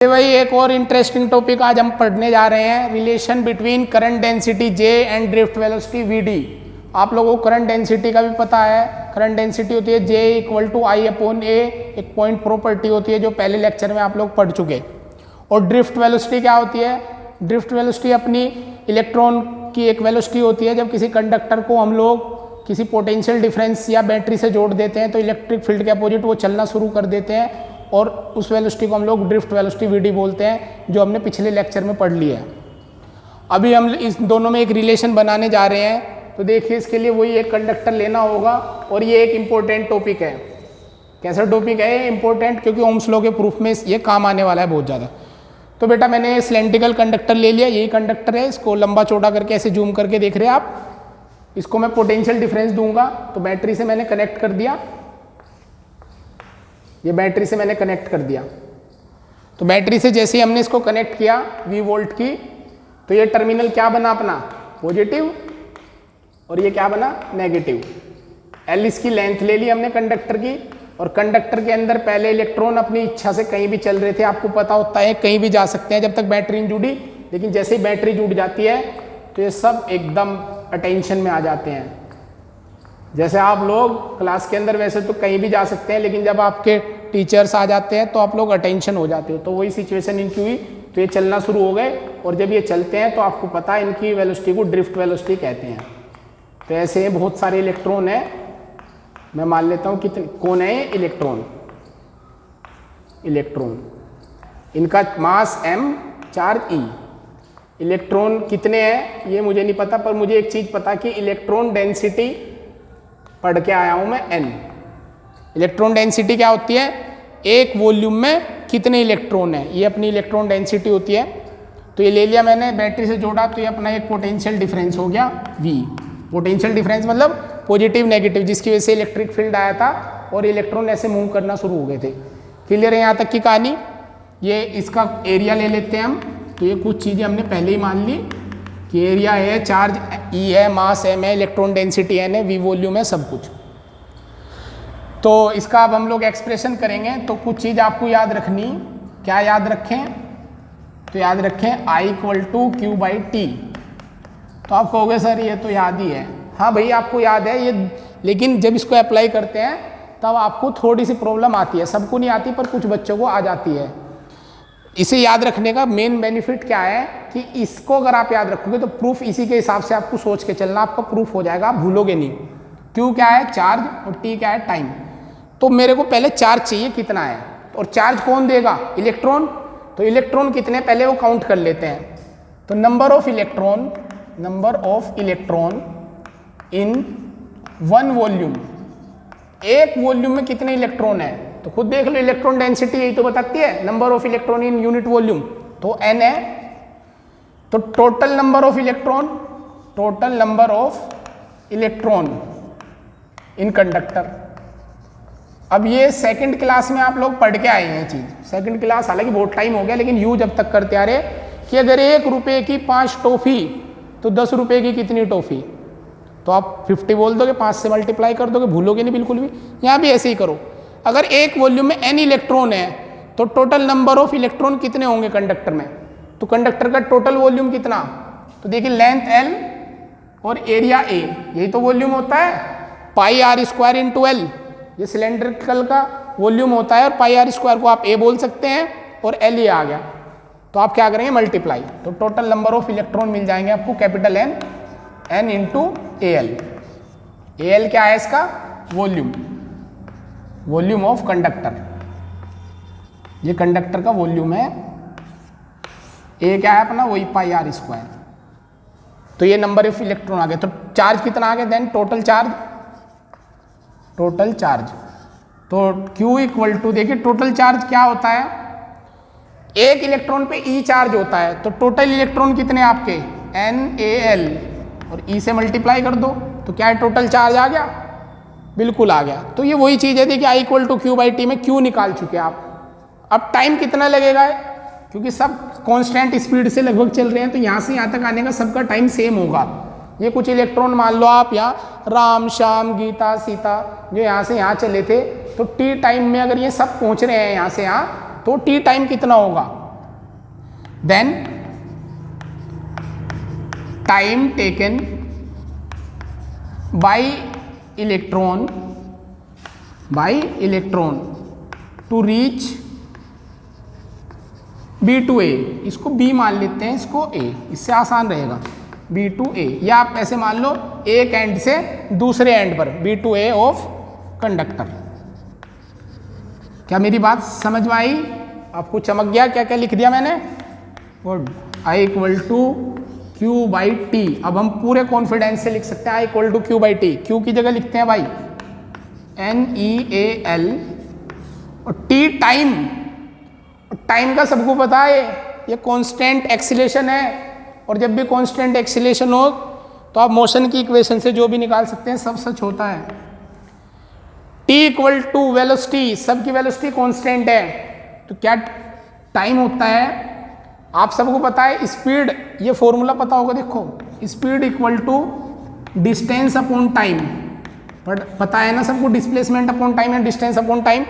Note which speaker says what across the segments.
Speaker 1: भाई एक और इंटरेस्टिंग टॉपिक आज हम पढ़ने जा रहे हैं, relation between current density J and drift velocity VD। आप लोगों को करंट डेंसिटी का भी पता है। करंट डेंसिटी होती है J इक्वल टू I/A, एक पॉइंट प्रॉपर्टी होती है जो पहले लेक्चर में आप लोग पढ़ चुके। और ड्रिफ्ट वेलोसिटी क्या होती है? ड्रिफ्ट वेलोसिटी अपनी इलेक्ट्रॉन की एक वेलोसिटी होती है। जब किसी कंडक्टर को हम लोग किसी पोटेंशियल डिफरेंस या बैटरी से जोड़ देते हैं तो इलेक्ट्रिक फील्ड के अपोजिट वो चलना शुरू कर देते हैं और उस वेलोसिटी को हम लोग ड्रिफ्ट वेलोसिटी VD बोलते हैं, जो हमने पिछले लेक्चर में पढ़ लिया है। अभी हम इस दोनों में एक रिलेशन बनाने जा रहे हैं। तो देखिए, इसके लिए वही एक कंडक्टर लेना होगा और ये एक इम्पोर्टेंट टॉपिक है। कैसा टॉपिक है? इम्पोर्टेंट, क्योंकि ओम्स लॉ के प्रूफ में ये काम आने वाला है बहुत ज़्यादा। तो बेटा मैंने सिलेंड्रिकल कंडक्टर ले लिया, यही कंडक्टर है। इसको लंबा चौड़ा करके ऐसे जूम करके देख रहे हैं आप। इसको मैं पोटेंशियल डिफरेंस दूंगा, तो बैटरी से मैंने कनेक्ट कर दिया। ये बैटरी से मैंने कनेक्ट कर दिया। तो बैटरी से जैसे ही हमने इसको कनेक्ट किया V वोल्ट की, तो ये टर्मिनल क्या बना अपना? पॉजिटिव, और ये क्या बना? नेगेटिव। L इसकी लेंथ ले ली हमने कंडक्टर की, और कंडक्टर के अंदर पहले इलेक्ट्रॉन अपनी इच्छा से कहीं भी चल रहे थे। आपको पता होता है कहीं भी जा सकते हैं जब तक बैटरी नहीं जुड़ी, लेकिन जैसे ही बैटरी जुड़ जाती है तो ये सब एकदम अटेंशन में आ जाते हैं। जैसे आप लोग क्लास के अंदर वैसे तो कहीं भी जा सकते हैं, लेकिन जब आपके टीचर्स आ जाते हैं तो आप लोग अटेंशन हो जाते हो। तो वही सिचुएशन इनकी हुई, तो ये चलना शुरू हो गए, और जब ये चलते हैं तो आपको पता है इनकी वेलोसिटी को ड्रिफ्ट वेलोसिटी कहते हैं। तो ऐसे बहुत सारे इलेक्ट्रॉन हैं। मैं मान लेता हूँ कितने कौन है? इलेक्ट्रॉन। इनका मास m, चार्ज E। इलेक्ट्रॉन कितने हैं ये मुझे नहीं पता, पर मुझे एक चीज़ पता कि इलेक्ट्रॉन डेंसिटी पढ़ के आया हूं मैं n। इलेक्ट्रॉन डेंसिटी क्या होती है? एक वॉल्यूम में कितने इलेक्ट्रॉन है, ये अपनी इलेक्ट्रॉन डेंसिटी होती है। तो ये ले लिया मैंने, बैटरी से जोड़ा, तो ये अपना एक पोटेंशियल डिफरेंस हो गया V। पोटेंशियल डिफरेंस मतलब पॉजिटिव नेगेटिव, जिसकी वजह से इलेक्ट्रिक फील्ड आया था और इलेक्ट्रॉन ऐसे मूव करना शुरू हो गए थे। क्लियर है यहाँ तक की कहानी? ये इसका एरिया ले लेते हैं हम। तो ये कुछ चीज़ें हमने पहले ही मान ली कि एरिया है, चार्ज E है, मास m है, इलेक्ट्रॉन डेंसिटी n है, V वॉल्यूम है, सब कुछ। तो इसका अब हम लोग एक्सप्रेशन करेंगे। तो कुछ चीज़ आपको याद रखनी। क्या याद रखें? तो याद रखें I इक्वल टू Q/T। तो आप कहोगे सर ये तो याद ही है। हाँ भाई, आपको याद है ये, लेकिन जब इसको अप्लाई करते हैं तब आपको थोड़ी सी प्रॉब्लम आती है। सबको नहीं आती, पर कुछ बच्चों को आ जाती है। इसे याद रखने का मेन बेनिफिट क्या है कि इसको अगर आप याद रखोगे तो प्रूफ इसी के हिसाब से आपको सोच के चलना, आपका प्रूफ हो जाएगा, आप भूलोगे नहीं। Q क्या है? चार्ज, और T क्या है? टाइम। तो मेरे को पहले चार्ज चाहिए कितना है, और चार्ज कौन देगा? इलेक्ट्रॉन। तो इलेक्ट्रॉन कितने पहले वो काउंट कर लेते हैं। तो number of electron in one volume, एक वॉल्यूम में कितने इलेक्ट्रॉन है? तो खुद देख लो, इलेक्ट्रॉन डेंसिटी यही तो बताती है, number of electron in unit volume. तो n है। तो total number of electron in conductor. अब ये सेकंड क्लास में आप लोग पढ़ के आए हैं चीज। सेकंड क्लास हालांकि बहुत टाइम हो गया, लेकिन यू जब तक करते आ रहे कि अगर 1 रुपए की 5 टॉफी तो 10 रुपए की कितनी टॉफी? तो आप 50 बोल दोगे, 5 से मल्टीप्लाई कर दोगे, भूलोगे नहीं बिल्कुल भी। यहाँ भी ऐसे ही करो। अगर एक वॉल्यूम में n इलेक्ट्रॉन है तो टोटल नंबर ऑफ इलेक्ट्रॉन कितने होंगे कंडक्टर में? तो कंडक्टर का टोटल वॉल्यूम कितना? तो देखिए, लेंथ L और एरिया A, यही तो वॉल्यूम होता है। πr² इंटू L, ये सिलेंड्रिकल का वॉल्यूम होता है, और πr² को आप A बोल सकते हैं, और L ये आ गया। तो आप क्या करेंगे? मल्टीप्लाई। तो टोटल नंबर ऑफ इलेक्ट्रॉन मिल जाएंगे आपको capital N into AL। AL क्या है? इसका वॉल्यूम ऑफ कंडक्टर। ये कंडक्टर का वॉल्यूम है। A क्या है अपना? वही πr²। तो ये नंबर ऑफ इलेक्ट्रॉन आ गए। तो चार्ज कितना आ गया? Then total charge. तो Q इक्वल टू, देखिए टोटल चार्ज क्या होता है? एक इलेक्ट्रॉन पे E चार्ज होता है। तो टोटल इलेक्ट्रॉन कितने आपके? NaL, और E से मल्टीप्लाई कर दो, तो क्या है? टोटल चार्ज आ गया, बिल्कुल आ गया। तो ये वही चीज़ है, देखिए I इक्वल टू Q/T में Q निकाल चुके आप। अब टाइम कितना लगेगा? क्योंकि सब कांस्टेंट स्पीड से लगभग चल रहे हैं, तो यहाँ से यहाँ तक आने का सबका टाइम सेम होगा। ये कुछ इलेक्ट्रॉन मान लो आप यहाँ राम, श्याम, गीता, सीता जो यहाँ से यहाँ चले थे, तो T टाइम में अगर ये सब पहुँच रहे हैं यहाँ से यहाँ, तो T टाइम कितना होगा? Then time taken by electron to reach B to A, इसको B मान लेते हैं, इसको A, इससे आसान रहेगा B to A, या आप ऐसे मान लो एक एंड से दूसरे एंड पर B to A of conductor. क्या मेरी बात समझ में आई? आपको चमक गया क्या क्या लिख दिया मैंने? Good. I equal to Q by T. अब हम पूरे कॉन्फिडेंस से लिख सकते हैं I equal to Q by T. Q की जगह लिखते हैं भाई NEAL और T टाइम। टाइम का सबको पता है ये कांस्टेंट एक्सीलरेशन है, और जब भी कांस्टेंट एक्सीलरेशन हो तो आप मोशन की इक्वेशन से जो भी निकाल सकते हैं सब सच होता है। T इक्वल टू वेलोसिटी, सबकी वेलोसिटी कांस्टेंट है, तो क्या टाइम होता है आप सबको पता है। स्पीड, ये फॉर्मूला पता होगा, देखो speed equal to distance upon time, but पता है ना सबको, डिस्प्लेसमेंट अपॉन टाइम है डिस्टेंस अपॉन टाइम।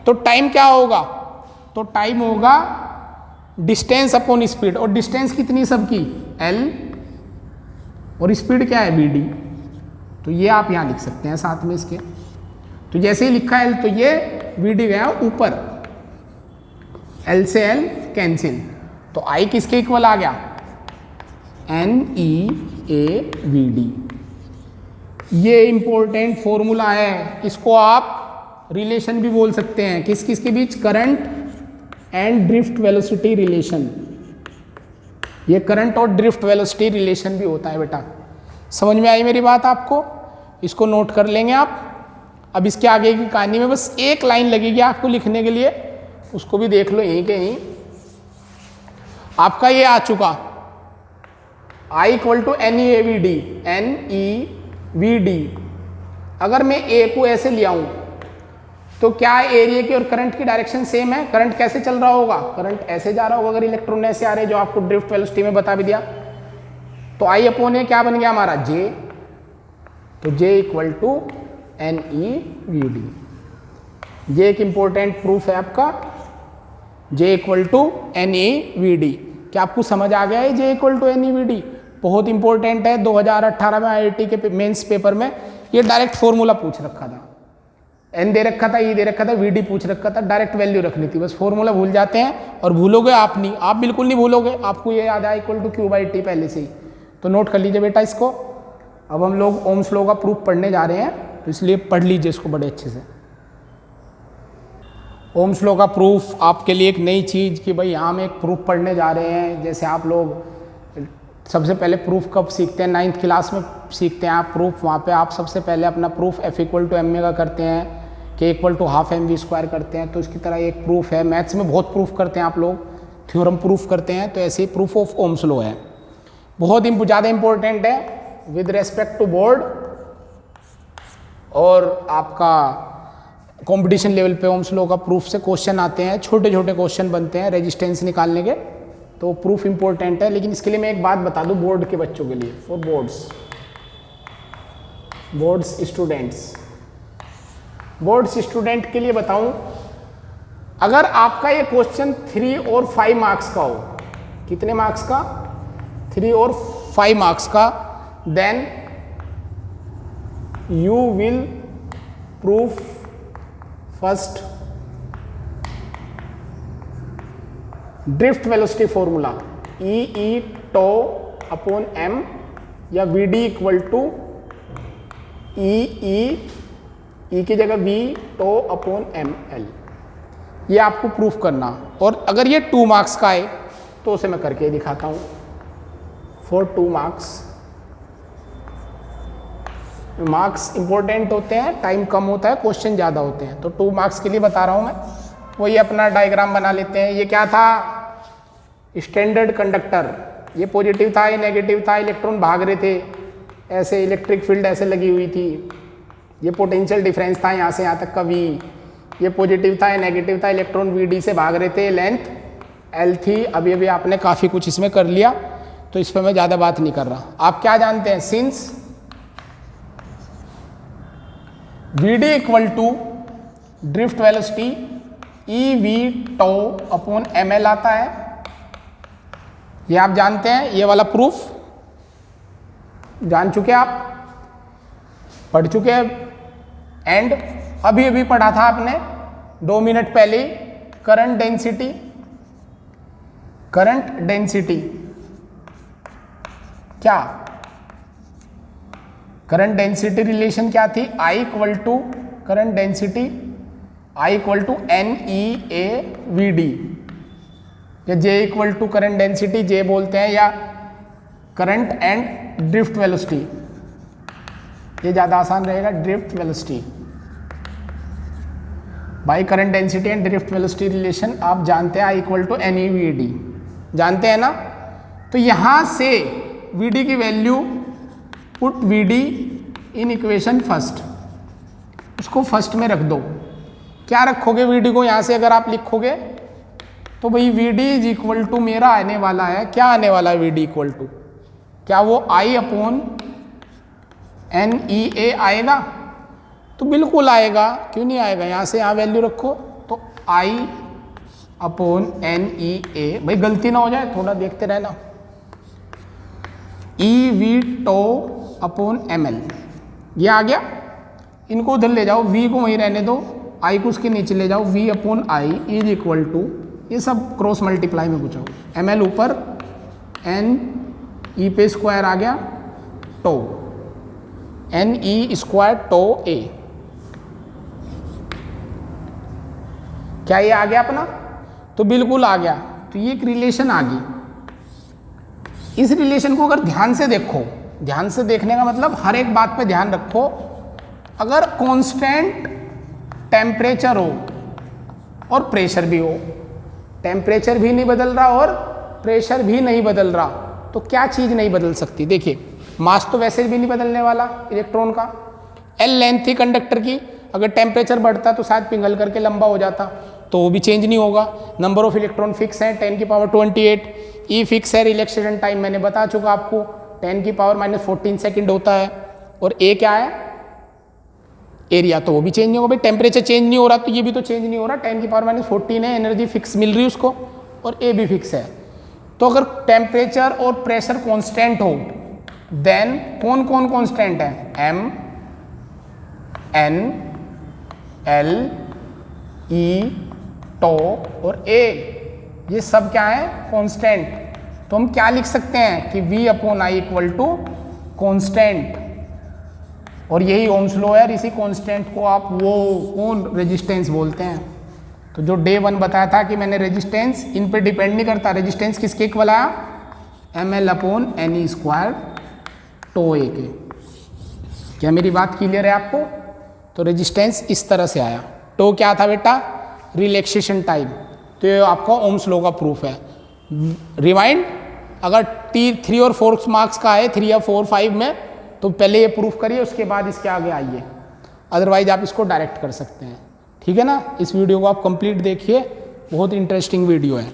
Speaker 1: तो टाइम क्या होगा? तो टाइम होगा डिस्टेंस अपॉन स्पीड, और डिस्टेंस कितनी सबकी L, और स्पीड क्या है VD। तो ये आप यहाँ लिख सकते हैं साथ में इसके। तो जैसे ही लिखा L तो ये VD गया ऊपर, L से L कैंसिल, तो I किसके इक्वल आ गया? NEAVD। ये इंपॉर्टेंट फॉर्मूला है, इसको आप रिलेशन भी बोल सकते हैं। किस किस के बीच? Current and drift velocity relation. ये करंट और ड्रिफ्ट वेलोसिटी रिलेशन भी होता है बेटा। समझ में आई मेरी बात आपको? इसको नोट कर लेंगे आप। अब इसके आगे की कहानी में बस एक लाइन लगेगी आपको लिखने के लिए, उसको भी देख लो यहीं के यहीं। आपका ये आ चुका I इक्वल टू NEAVD। अगर मैं A को ऐसे ले आऊं तो क्या एरिया की और करंट की डायरेक्शन सेम है? करंट कैसे चल रहा होगा? करंट ऐसे जा रहा होगा अगर इलेक्ट्रॉन ऐसे आ रहे हैं, जो आपको ड्रिफ्ट वेलोसिटी में बता भी दिया। तो I अपॉन ए क्या बन गया हमारा? J। तो J इक्वल टू NEVD। ये एक इंपॉर्टेंट प्रूफ है आपका, J इक्वल टू NEVD। क्या आपको समझ आ गया है J इक्वल टू NEVD? बहुत इंपॉर्टेंट है। 2018 में IIT के मेंस पेपर में ये डायरेक्ट फॉर्मूला पूछ रखा था। N दे रखा था, E दे रखा था, VD पूछ रखा था, डायरेक्ट वैल्यू रखनी थी। बस फॉर्मूला भूल जाते हैं, और भूलोगे आप नहीं, आप बिल्कुल नहीं भूलोगे, आपको ये याद है I equal to Q by T पहले से ही। तो नोट कर लीजिए बेटा इसको। अब हम लोग ओम्स लॉ का प्रूफ पढ़ने जा रहे हैं, तो इसलिए पढ़ लीजिए इसको बड़े अच्छे से। ओम्स लॉ का प्रूफ आपके लिए एक नई चीज़ कि भाई हम एक प्रूफ पढ़ने जा रहे हैं। जैसे आप लोग सबसे पहले प्रूफ कब सीखते हैं? 9th क्लास में सीखते हैं आप प्रूफ। वहाँ पे आप सबसे पहले अपना proof F equal to M का करते हैं, K equal to half mv square करते हैं। तो इसकी तरह एक प्रूफ है। मैथ्स में बहुत प्रूफ करते हैं आप लोग, थ्योरम प्रूफ करते हैं, तो ऐसे ही प्रूफ ऑफ ओम्स लॉ है। बहुत ज़्यादा इंपॉर्टेंट है विद रेस्पेक्ट टू बोर्ड, और आपका कंपटीशन लेवल पे ओम्स लॉ का प्रूफ से क्वेश्चन आते हैं, छोटे छोटे क्वेश्चन बनते हैं रेजिस्टेंस निकालने के। तो प्रूफ इंपॉर्टेंट है। लेकिन इसके लिए मैं एक बात बता दूं बोर्ड के बच्चों के लिए, फॉर बोर्ड्स स्टूडेंट के लिए बताऊं, अगर आपका ये क्वेश्चन 3 और 5 मार्क्स का हो, कितने मार्क्स का? 3 और 5 मार्क्स का, then you will proof first drift velocity formula E tau upon m, या VD इक्वल टू E की जगह V टो अपॉन ML। ये आपको प्रूफ करना, और अगर ये 2 मार्क्स का है तो उसे मैं करके दिखाता हूँ। फॉर 2 मार्क्स इंपॉर्टेंट होते हैं, टाइम कम होता है, क्वेश्चन ज़्यादा होते हैं। तो 2 मार्क्स के लिए बता रहा हूँ मैं। वही अपना डायग्राम बना लेते हैं। ये क्या था? Standard conductor. ये पॉजिटिव था, ये नेगेटिव था, इलेक्ट्रॉन भाग रहे थे, ऐसे इलेक्ट्रिक फील्ड ऐसे लगी हुई थी। ये पोटेंशियल डिफरेंस था यहाँ से यहाँ तक का V। ये पॉजिटिव था, ये नेगेटिव था, इलेक्ट्रॉन VD से भाग रहे थे, लेंथ L थी। अभी अभी आपने काफ़ी कुछ इसमें कर लिया, तो इस पर मैं ज़्यादा बात नहीं कर रहा। आप क्या जानते हैं? Since VD equal to drift velocity EV tau upon ML आता है, ये आप जानते हैं, ये वाला प्रूफ जान चुके आप, पढ़ चुके हैं। एंड अभी अभी पढ़ा था आपने 2 मिनट पहले, करंट डेंसिटी। करंट डेंसिटी क्या, करंट डेंसिटी रिलेशन क्या थी? I equal to current density, I equal to NEAVD, या J equal to current density, J बोलते हैं, या करंट एंड ड्रिफ्ट वेलोसिटी, ये ज़्यादा आसान रहेगा, drift velocity by current density and drift velocity relation आप जानते हैं, I इक्वल टू NEVD, जानते हैं ना। तो यहाँ से VD की value, put VD in equation first, उसको फर्स्ट में रख दो। क्या रखोगे VD को यहाँ से अगर आप लिखोगे तो भाई VD इज इक्वल टू मेरा आने वाला है, क्या आने वाला है VD इक्वल टू, क्या वो I अपॉन NEA आएगा? तो बिल्कुल आएगा, क्यों नहीं आएगा। यहाँ से यहाँ वैल्यू रखो तो I अपॉन NEA, भाई गलती ना हो जाए, थोड़ा देखते रहना, EV टो अपॉन ML, ये आ गया। इनको उधर ले जाओ, V को वहीं रहने दो, I को उसके नीचे ले जाओ, V upon I is equal to, ये सब क्रॉस मल्टीप्लाई में पूछो, ML ऊपर, N E पे स्क्वायर आ गया, tau NE square tau A, क्या ये आ गया अपना? तो बिल्कुल आ गया। तो ये एक रिलेशन आ गई। इस रिलेशन को अगर ध्यान से देखो, ध्यान से देखने का मतलब हर एक बात पे ध्यान रखो, अगर कांस्टेंट टेम्परेचर हो और प्रेशर भी हो, टेम्परेचर भी नहीं बदल रहा और प्रेशर भी नहीं बदल रहा, तो क्या चीज़ नहीं बदल सकती? देखिए, मास तो वैसे भी नहीं बदलने वाला इलेक्ट्रॉन का, L लेंथ थी कंडक्टर की, अगर टेम्परेचर बढ़ता तो शायद पिघल करके लंबा हो जाता, तो वो भी चेंज नहीं होगा। नंबर ऑफ इलेक्ट्रॉन फिक्स है 10 की पावर 28, ई फिक्स है, रिलैक्सेशन टाइम मैंने बता चुका आपको 10 की पावर -14 सेकंड होता है, और ए क्या है? एरिया, तो वो भी चेंज नहीं होगा। भाई टेम्परेचर चेंज नहीं हो रहा तो ये भी तो चेंज नहीं हो रहा, 10 की पावर -14 है, एनर्जी फिक्स मिल रही है उसको, और ए भी फिक्स है। तो अगर टेम्परेचर और प्रेशर कॉन्स्टेंट हो, देन कौन कौन कॉन्स्टेंट है? M, N, L, E, tau और A, ये सब क्या है? कांस्टेंट। तो हम क्या लिख सकते हैं कि V upon I equal to constant, और यही ओम्स लॉ है। इसी कांस्टेंट को आप वो कौन रेजिस्टेंस बोलते हैं। तो जो डे 1 बताया था कि मैंने रेजिस्टेंस इन पे डिपेंड नहीं करता, रेजिस्टेंस किसके इक्वल आया? ML upon NE square tau A के। क्या मेरी बात क्लियर है आपको? तो रेजिस्टेंस इस तरह से आया। टो क्या था बेटा? Relaxation time. तो ये आपका ओम्स लॉ का प्रूफ है। रिवाइंड, अगर 3 और 4 मार्क्स का है, 3 या 4, 5 में, तो पहले ये प्रूफ करिए, उसके बाद इसके आगे आइए, अदरवाइज आप इसको डायरेक्ट कर सकते हैं। ठीक है ना? इस वीडियो को आप कंप्लीट देखिए, बहुत इंटरेस्टिंग वीडियो है।